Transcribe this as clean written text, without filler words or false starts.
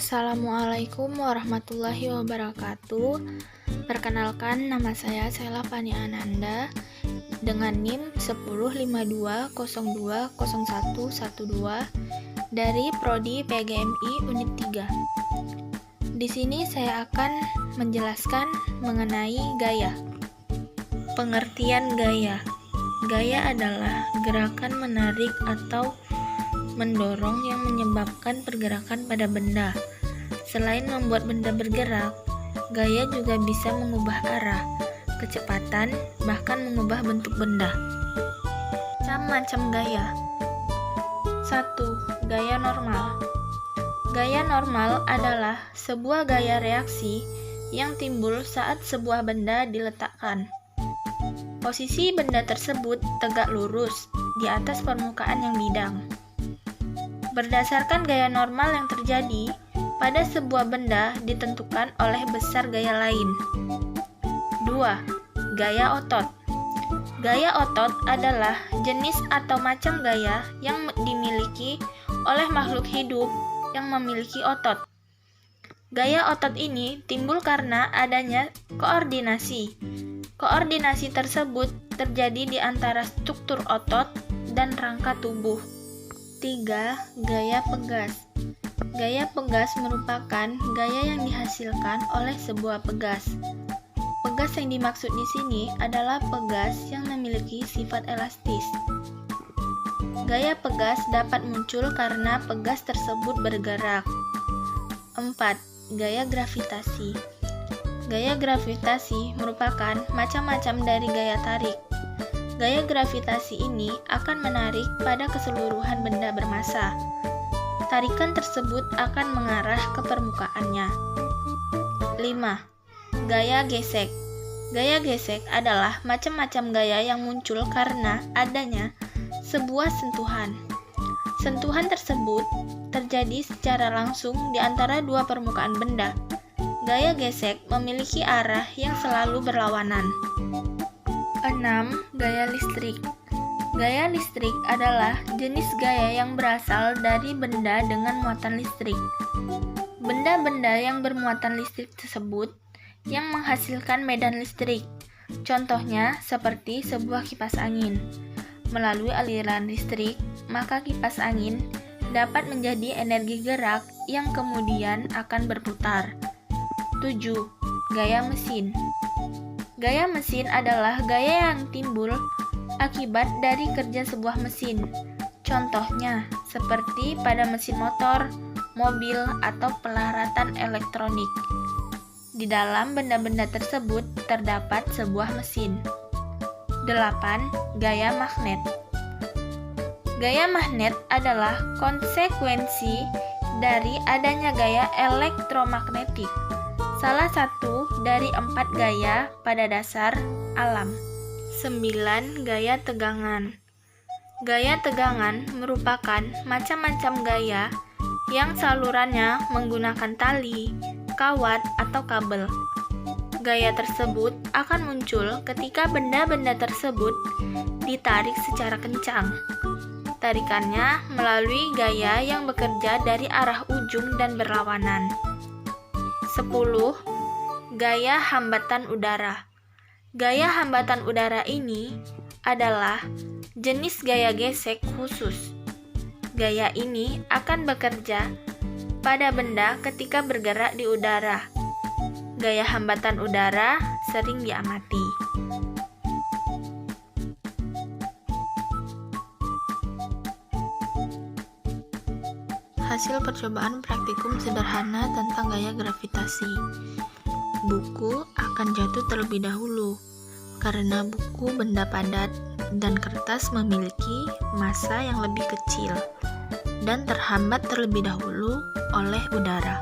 Assalamualaikum warahmatullahi wabarakatuh. Perkenalkan, nama saya Sela Fani Ananda dengan NIM 1052020112 dari Prodi PGMI Unit 3. Di sini saya akan menjelaskan mengenai gaya. Pengertian gaya. Gaya adalah gerakan menarik atau mendorong yang menyebabkan pergerakan pada benda. Selain membuat benda bergerak, gaya juga bisa mengubah arah, kecepatan, bahkan mengubah bentuk benda. Macam-macam gaya. 1. Gaya normal. Gaya normal adalah sebuah gaya reaksi yang timbul saat sebuah benda diletakkan. Posisi benda tersebut tegak lurus di atas permukaan yang bidang. Berdasarkan gaya normal yang terjadi pada sebuah benda ditentukan oleh besar gaya lain. 2. Gaya otot. Gaya otot adalah jenis atau macam gaya yang dimiliki oleh makhluk hidup yang memiliki otot. Gaya otot ini timbul karena adanya koordinasi. Koordinasi tersebut terjadi di antara struktur otot dan rangka tubuh. 3. Gaya pegas. Gaya pegas merupakan gaya yang dihasilkan oleh sebuah pegas. Pegas yang dimaksud di sini adalah pegas yang memiliki sifat elastis. Gaya pegas dapat muncul karena pegas tersebut bergerak. 4. Gaya gravitasi. Gaya gravitasi merupakan macam-macam dari gaya tarik. Gaya gravitasi ini akan menarik pada keseluruhan benda bermassa. Tarikan tersebut akan mengarah ke permukaannya. 5. Gaya gesek. Gaya gesek adalah macam-macam gaya yang muncul karena adanya sebuah sentuhan. Sentuhan tersebut terjadi secara langsung di antara dua permukaan benda. Gaya gesek memiliki arah yang selalu berlawanan. 6. Gaya listrik. Gaya listrik adalah jenis gaya yang berasal dari benda dengan muatan listrik. Benda-benda yang bermuatan listrik tersebut yang menghasilkan medan listrik. Contohnya seperti sebuah kipas angin. Melalui aliran listrik, maka kipas angin dapat menjadi energi gerak yang kemudian akan berputar. 7. Gaya mesin. Gaya mesin adalah gaya yang timbul akibat dari kerja sebuah mesin. Contohnya, seperti pada mesin motor, mobil, atau pelaratan elektronik. Di dalam benda-benda tersebut terdapat sebuah mesin. 8. Gaya magnet. Gaya magnet adalah konsekuensi dari adanya gaya elektromagnetik. Salah satu dari 4 gaya pada dasar alam. 9. Gaya tegangan. Gaya tegangan merupakan macam-macam gaya yang salurannya menggunakan tali, kawat, atau kabel. Gaya tersebut akan muncul ketika benda-benda tersebut ditarik secara kencang. Tarikannya melalui gaya yang bekerja dari arah ujung dan berlawanan. 10. Gaya hambatan udara. Gaya hambatan udara ini adalah jenis gaya gesek khusus. Gaya ini akan bekerja pada benda ketika bergerak di udara. Gaya hambatan udara sering diamati. Hasil percobaan praktikum sederhana tentang gaya gravitasi. Buku akan jatuh terlebih dahulu, karena buku benda padat dan kertas memiliki massa yang lebih kecil dan terhambat terlebih dahulu oleh udara.